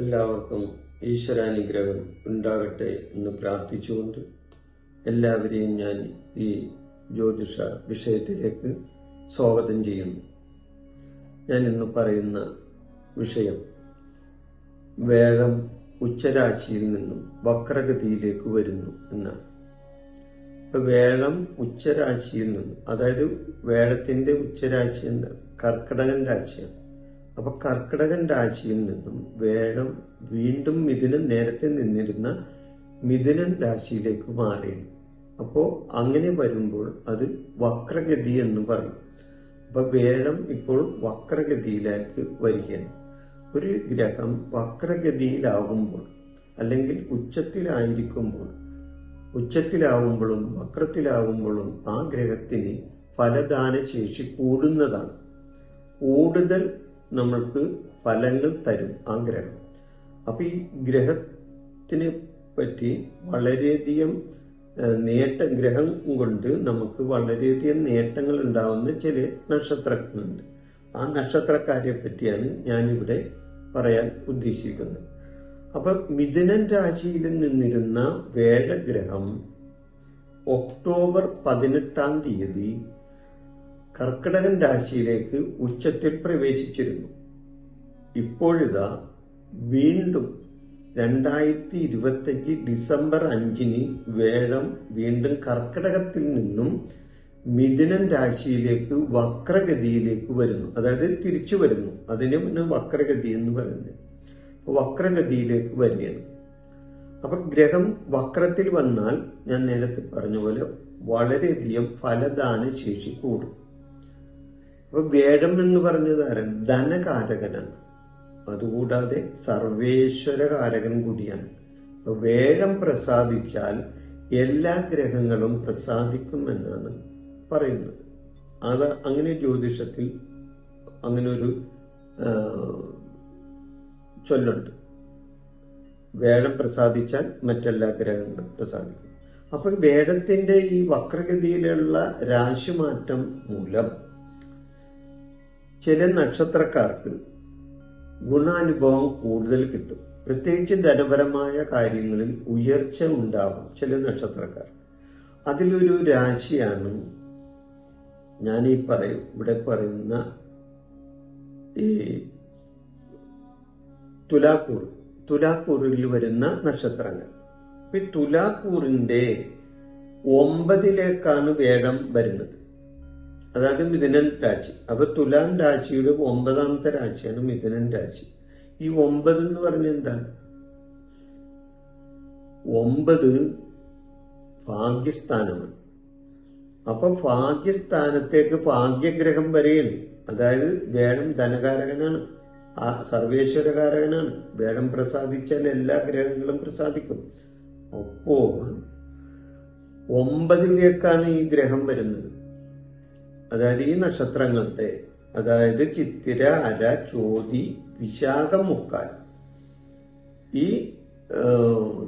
എല്ലാവർക്കും ഈശ്വരാനുഗ്രഹം ഉണ്ടാകട്ടെ എന്ന് പ്രാർത്ഥിച്ചുകൊണ്ട് എല്ലാവരെയും ഞാൻ ഈ ജ്യോതിഷ വിഷയത്തിലേക്ക് സ്വാഗതം ചെയ്യുന്നു. ഞാൻ ഇന്ന് പറയുന്ന വിഷയം വേഴം ഉച്ചരാശിയിൽ നിന്നും വക്രഗതിയിലേക്ക് വരുന്നു എന്നാണ്. ഇപ്പൊ വേഴം ഉച്ചരാശിയിൽ നിന്നും, അതായത് വേഴത്തിന്റെ ഉച്ചരാശി എന്താണ്? കർക്കിടകൻ രാശിയാണ്. അപ്പൊ കർക്കിടകൻ രാശിയിൽ നിന്നും വേഴം വീണ്ടും മിഥുനം, നേരത്തെ നിന്നിരുന്ന മിഥുനൻ രാശിയിലേക്ക് മാറിയാണ്. അപ്പോ അങ്ങനെ വരുമ്പോൾ അത് വക്രഗതി എന്ന് പറയും. അപ്പൊ വേഴം ഇപ്പോൾ വക്രഗതിയിലേക്ക് വരികയാണ്. ഒരു ഗ്രഹം വക്രഗതിയിലാകുമ്പോൾ അല്ലെങ്കിൽ ഉച്ചത്തിലാവുമ്പോഴും വക്രത്തിലാവുമ്പോഴും ആ ഗ്രഹത്തിന് ഫലദാന ശേഷി കൂടുന്നതാണ്. കൂടുതൽ നമ്മൾക്ക് ഫലങ്ങൾ തരും ആ ഗ്രഹം. അപ്പൊ ഈ ഗ്രഹത്തിനെ പറ്റി വളരെയധികം ഗ്രഹം കൊണ്ട് നമുക്ക് വളരെയധികം നേട്ടങ്ങൾ ഉണ്ടാവുന്ന ചില നക്ഷത്രങ്ങളുണ്ട്. ആ നക്ഷത്രക്കാരെ പറ്റിയാണ് ഞാനിവിടെ പറയാൻ ഉദ്ദേശിക്കുന്നത്. അപ്പൊ മിഥുനൻ രാശിയിൽ നിന്നിരുന്ന വേഴഗ്രഹം ഒക്ടോബർ 18-ാം തീയതി കർക്കിടകൻ രാശിയിലേക്ക് ഉച്ചത്തിൽ പ്രവേശിച്ചിരുന്നു. ഇപ്പോഴിതാ വീണ്ടും 2025 ഡിസംബർ 5-ന് വേഴം വീണ്ടും കർക്കിടകത്തിൽ നിന്നും മിഥുനൻ രാശിയിലേക്ക് വക്രഗതിയിലേക്ക് വരുന്നു. അതായത് തിരിച്ചു വരുന്നു. അതിനെ വക്രഗതി എന്ന് പറയുന്നത്. വക്രഗതിയിലേക്ക് വരികയാണ്. അപ്പൊ ഗ്രഹം വക്രത്തിൽ വന്നാൽ ഞാൻ നേരത്തെ പറഞ്ഞ പോലെ വളരെയധികം ഫലദാന ശേഷി കൂടും. അപ്പൊ വേഴം എന്ന് പറഞ്ഞത് ആരാണ്? ധനകാരകനാണ്. അതുകൂടാതെ സർവേശ്വരകാരകൻ കൂടിയാണ്. അപ്പൊ വേഴം പ്രസാദിച്ചാൽ എല്ലാ ഗ്രഹങ്ങളും പ്രസാദിക്കുമെന്നാണ് പറയുന്നത്. അത് അങ്ങനെ ജ്യോതിഷത്തിൽ അങ്ങനെ ഒരു ചൊല്ലുണ്ട്. വേഴം പ്രസാദിച്ചാൽ മറ്റെല്ലാ ഗ്രഹങ്ങളും പ്രസാദിക്കും. അപ്പൊ വേഴത്തിന്റെ ഈ വക്രഗതിയിലുള്ള രാശിമാറ്റം മൂലം ചില നക്ഷത്രക്കാർക്ക് ഗുണാനുഭവം കൂടുതൽ കിട്ടും. പ്രത്യേകിച്ച് ധനപരമായ കാര്യങ്ങളിൽ ഉയർച്ച ഉണ്ടാവും ചില നക്ഷത്രക്കാർ. അതിലൊരു രാശിയാണ് ഞാൻ ഇവിടെ പറയുന്ന ഈ തുലാക്കൂറിൽ വരുന്ന നക്ഷത്രങ്ങൾ. ഈ തുലാക്കൂറിന്റെ 9-ലേക്കാണ് വേഴം വരുന്നത്. അതായത് മിഥുനൻ രാശി. അപ്പൊ തുലാം രാശിയുടെ 9-ാമത്തെ രാശിയാണ് മിഥുനൻ രാശി. ഈ 9 എന്ന് പറഞ്ഞ എന്താണ്? 9 ഭാഗ്യസ്ഥാനമാണ്. അപ്പൊ ഭാഗ്യസ്ഥാനത്തേക്ക് ഭാഗ്യഗ്രഹം വരെയാണ്. അതായത് വേഴം ധനകാരകനാണ്, സർവേശ്വരകാരകനാണ്. വേഴം പ്രസാദിച്ചാൽ എല്ലാ ഗ്രഹങ്ങളും പ്രസാദിക്കും. അപ്പോൾ 9-ലേക്കാണ് ഈ ഗ്രഹം വരുന്നത്. അതായത് ഈ നക്ഷത്രങ്ങളുടെ, അതായത് ചിത്തിര, അര, ചോതി, വിശാഖം, മുക്കാൽ, ഈ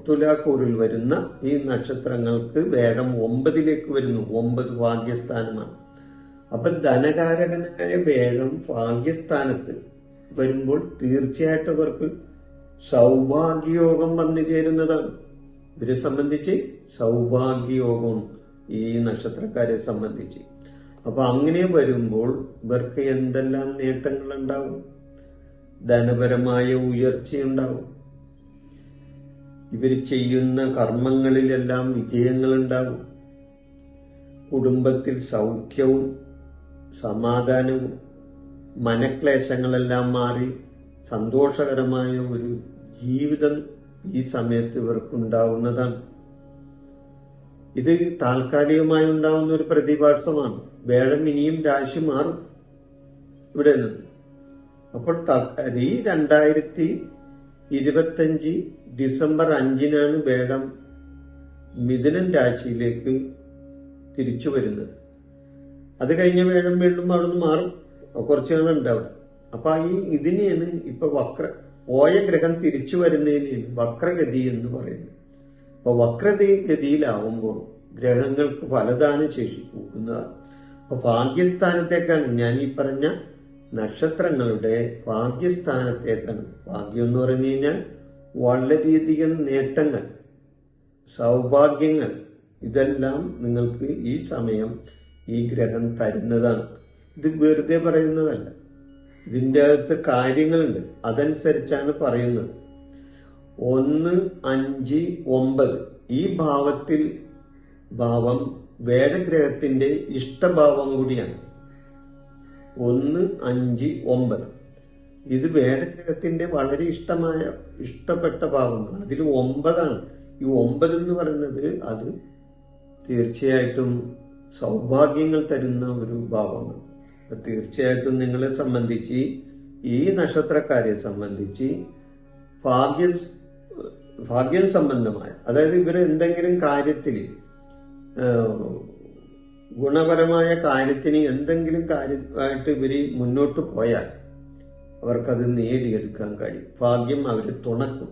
തുലാക്കൂറിൽ വരുന്ന ഈ നക്ഷത്രങ്ങൾക്ക് വേഴം 9-ലേക്ക് വരുന്നു. 9 ഭാഗ്യസ്ഥാനമാണ്. അപ്പൊ ധനകാരകനായ വേഴം ഭാഗ്യസ്ഥാനത്ത് വരുമ്പോൾ തീർച്ചയായിട്ടും അവർക്ക് സൗഭാഗ്യയോഗം വന്നു ചേരുന്നതാണ്. ഇവരെ സംബന്ധിച്ച് സൗഭാഗ്യയോഗം ഈ നക്ഷത്രക്കാരെ സംബന്ധിച്ച്. അപ്പൊ അങ്ങനെ വരുമ്പോൾ ഇവർക്ക് എന്തെല്ലാം നേട്ടങ്ങൾ ഉണ്ടാവും? ധനപരമായ ഉയർച്ചയുണ്ടാവും. ഇവർ ചെയ്യുന്ന കർമ്മങ്ങളിലെല്ലാം വിജയങ്ങൾ ഉണ്ടാവും. കുടുംബത്തിൽ സൗഖ്യവും സമാധാനവും, മനക്ലേശങ്ങളെല്ലാം മാറി സന്തോഷകരമായ ഒരു ജീവിതം ഈ സമയത്ത് ഇവർക്കുണ്ടാവുന്നതാണ്. ഇത് താൽക്കാലികമായി ഉണ്ടാവുന്ന ഒരു പ്രതിഭാസമാണ്. വേഴം ഇനിയും രാശി മാറും ഇവിടെ നിന്ന്. അപ്പോൾ ഈ 2025 ഡിസംബർ 5-നാണ് വേഴം മിഥുനൻ രാശിയിലേക്ക് തിരിച്ചു വരുന്നത്. അത് കഴിഞ്ഞ വേഴം വീണ്ടും അവിടെ മാറും. കുറച്ചു നാളുണ്ട് അവിടെ. അപ്പൊ ഇതിനെയാണ് ഇപ്പൊ പോയ ഗ്രഹം തിരിച്ചു വരുന്നതിനെയാണ് വക്രഗതി എന്ന് പറയുന്നത്. അപ്പൊ വക്രഗതിയിലാവുമ്പോൾ ഗ്രഹങ്ങൾക്ക് ഫലദാന ശേഷി കൂടുന്നതാണ്. അപ്പൊ ഭാഗ്യസ്ഥാനത്തേക്കാണ് ഞാൻ ഈ പറഞ്ഞ നക്ഷത്രങ്ങളുടെ ഭാഗ്യസ്ഥാനത്തേക്കാണ്. ഭാഗ്യം എന്ന് പറഞ്ഞു കഴിഞ്ഞാൽ വളരെയധികം നേട്ടങ്ങൾ, സൗഭാഗ്യങ്ങൾ, ഇതെല്ലാം നിങ്ങൾക്ക് ഈ സമയം ഈ ഗ്രഹം തരുന്നതാണ്. ഇത് വെറുതെ പറയുന്നതല്ല, ഇതിൻ്റെ അകത്ത് കാര്യങ്ങളുണ്ട്, അതനുസരിച്ചാണ് പറയുന്നത്. 1, 5, 9 ഈ ഭാവം വേദഗ്രഹത്തിന്റെ ഇഷ്ടഭാവം കൂടിയാണ്. 1, 5, 9 ഇത് വേദഗ്രഹത്തിന്റെ വളരെ ഇഷ്ടപ്പെട്ട ഭാവമാണ്. അതിൽ 9 ഈ 9 എന്ന് പറയുന്നത് അത് തീർച്ചയായിട്ടും സൗഭാഗ്യങ്ങൾ തരുന്ന ഒരു ഭാവമാണ്. തീർച്ചയായിട്ടും നിങ്ങളെ സംബന്ധിച്ച്, ഈ നക്ഷത്രക്കാരെ സംബന്ധിച്ച് ഭാഗ്യം സംബന്ധമായ, അതായത് ഇവർ എന്തെങ്കിലും കാര്യത്തിൽ ഗുണപരമായ കാര്യത്തിന് എന്തെങ്കിലും കാര്യമായിട്ട് ഇവര് മുന്നോട്ട് പോയാൽ അവർക്കത് നേടിയെടുക്കാൻ കഴിയും. ഭാഗ്യം അവരെ തുണക്കും.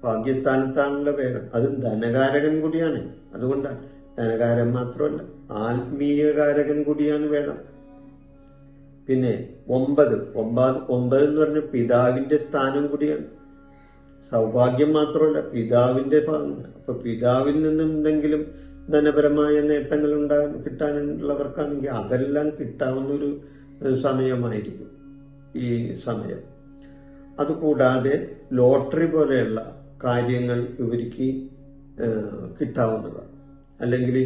ഭാഗ്യസ്ഥാനത്താണുള്ള പേര്, അത് ധനകാരകൻ കൂടിയാണ്. അതുകൊണ്ടാണ് ധനകാരൻ മാത്രമല്ല, ആത്മീയകാരകൻ കൂടിയാണ് വേണം. പിന്നെ 9 എന്ന് പറഞ്ഞ പിതാവിന്റെ സ്ഥാനം കൂടിയാണ്. സൗഭാഗ്യം മാത്രമല്ല, പിതാവിന്റെ ഭാഗം. അപ്പൊ പിതാവിൽ നിന്നും എന്തെങ്കിലും ധനപരമായ നേട്ടങ്ങൾ കിട്ടാനുള്ളവർക്കാണെങ്കിൽ അതെല്ലാം കിട്ടാവുന്ന ഒരു സമയമായിരിക്കും ഈ സമയം. അതുകൂടാതെ ലോട്ടറി പോലെയുള്ള കാര്യങ്ങൾ ഇവർക്ക് കിട്ടാവുന്നതാണ്. അല്ലെങ്കിൽ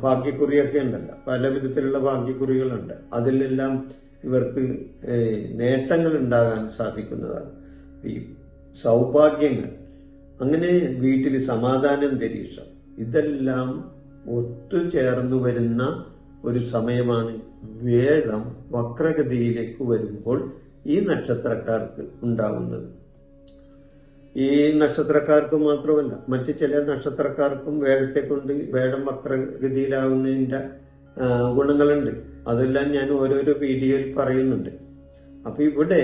ഭാഗ്യക്കുറിയൊക്കെ ഉണ്ടല്ലോ, പല വിധത്തിലുള്ള ഭാഗ്യക്കുറികളുണ്ട്. അതിലെല്ലാം ഇവർക്ക് നേട്ടങ്ങൾ ഉണ്ടാകാൻ സാധിക്കുന്നതാണ്. ഈ സൗഭാഗ്യങ്ങൾ, അങ്ങനെ വീട്ടിൽ സമാധാന അന്തരീക്ഷം, ഇതെല്ലാം ഒത്തുചേർന്നു വരുന്ന ഒരു സമയമാണ് വേഴം വക്രഗതിയിലേക്ക് വരുമ്പോൾ ഈ നക്ഷത്രക്കാർക്ക് ഉണ്ടാകുന്നത്. ഈ നക്ഷത്രക്കാർക്ക് മാത്രമല്ല, മറ്റു ചില നക്ഷത്രക്കാർക്കും വേഴത്തെ കൊണ്ട് വേഴം വക്രഗതിയിലാവുന്നതിന്റെ ഗുണങ്ങളുണ്ട്. അതെല്ലാം ഞാൻ ഓരോരോ വീഡിയോയിൽ പറയുന്നുണ്ട്. അപ്പൊ ഇവിടെ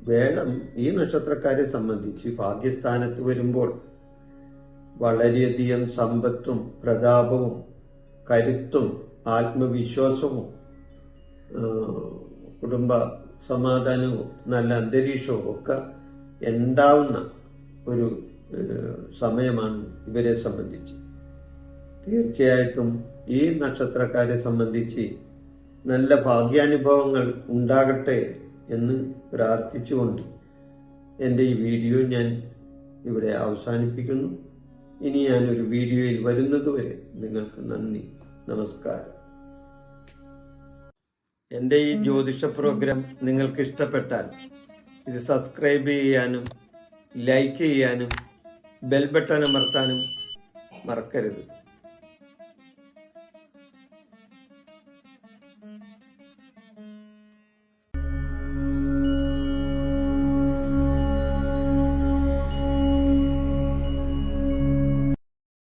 വേഴം ഈ നക്ഷത്രക്കാരെ സംബന്ധിച്ച് ഭാഗ്യസ്ഥാനത്ത് വരുമ്പോൾ വളരെയധികം സമ്പത്തും പ്രതാപവും കരുത്തും ആത്മവിശ്വാസവും കുടുംബ സമാധാനവും നല്ല അന്തരീക്ഷവും ഒക്കെ ഉണ്ടാവുന്ന ഒരു സമയമാണ് ഇവരെ സംബന്ധിച്ച്. തീർച്ചയായിട്ടും ഈ നക്ഷത്രക്കാരെ സംബന്ധിച്ച് നല്ല ഭാഗ്യാനുഭവങ്ങൾ ഉണ്ടാകട്ടെ എന്ന് പ്രാർത്ഥിച്ചുകൊണ്ട് എൻ്റെ ഈ വീഡിയോ ഞാൻ ഇവിടെ അവസാനിപ്പിക്കുന്നു. ഇനി ഞാനൊരു വീഡിയോയിൽ വരുന്നതുവരെ നിങ്ങൾക്ക് നന്ദി, നമസ്കാരം. എൻ്റെ ഈ ജ്യോതിഷ പ്രോഗ്രാം നിങ്ങൾക്ക് ഇഷ്ടപ്പെട്ടാൽ ഇത് സബ്സ്ക്രൈബ് ചെയ്യാനും ലൈക്ക് ചെയ്യാനും ബെൽ ബട്ടൺ അമർത്താനും മറക്കരുത്.